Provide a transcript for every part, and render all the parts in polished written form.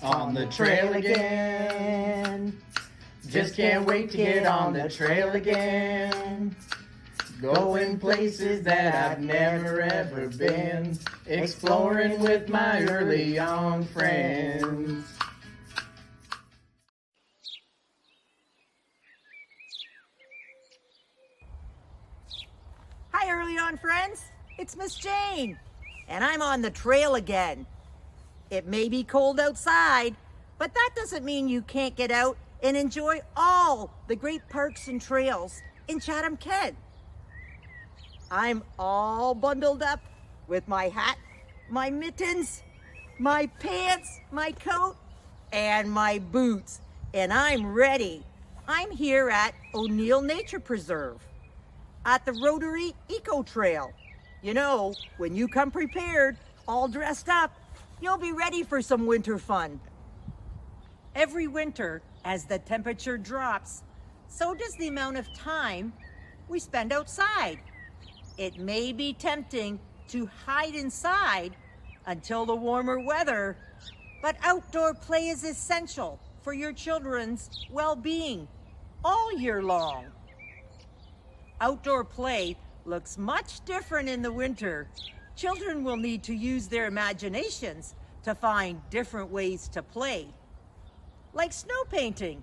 On the trail again. Just can't wait to get on the trail again. Going places that I've never ever been. Exploring with my early young friends. Hi, early on friends. It's Miss Jane, and I'm on the trail again. It may be cold outside, but that doesn't mean you can't get out and enjoy all the great parks and trails in Chatham-Kent. I'm all bundled up with my hat, my mittens, my pants, my coat, and my boots, and I'm ready. I'm here at O'Neill Nature Preserve at the Rotary Eco Trail. You know, when you come prepared, all dressed up, you'll be ready for some winter fun. Every winter, as the temperature drops, so does the amount of time we spend outside. It may be tempting to hide inside until the warmer weather, but outdoor play is essential for your children's well-being all year long. Outdoor play looks much different in the winter. Children will need to use their imaginations to find different ways to play, like snow painting,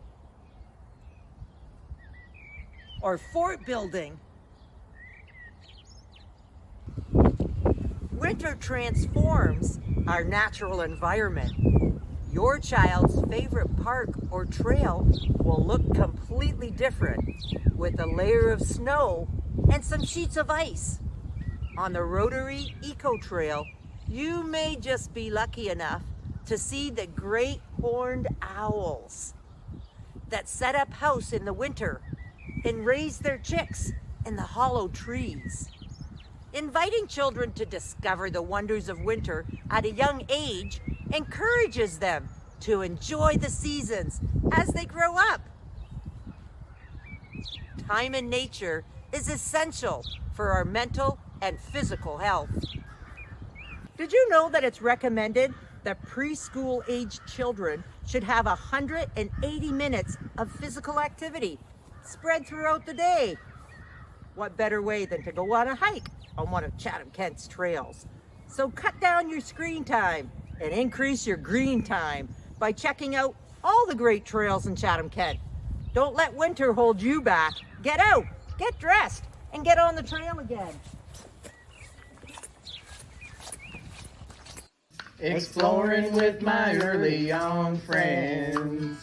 or fort building. Winter transforms our natural environment. Your child's favorite park or trail will look completely different with a layer of snow and some sheets of ice. On the Rotary Eco Trail, you may just be lucky enough to see the great horned owls that set up house in the winter and raise their chicks in the hollow trees. Inviting children to discover the wonders of winter at a young age encourages them to enjoy the seasons as they grow up. Time in nature is essential for our mental and physical health. Did you know that it's recommended that preschool-aged children should have 180 minutes of physical activity spread throughout the day? What better way than to go on a hike on one of Chatham-Kent's trails? So cut down your screen time and increase your green time by checking out all the great trails in Chatham-Kent. Don't let winter hold you back. Get out, get dressed, and get on the trail again. Exploring with my early young friends.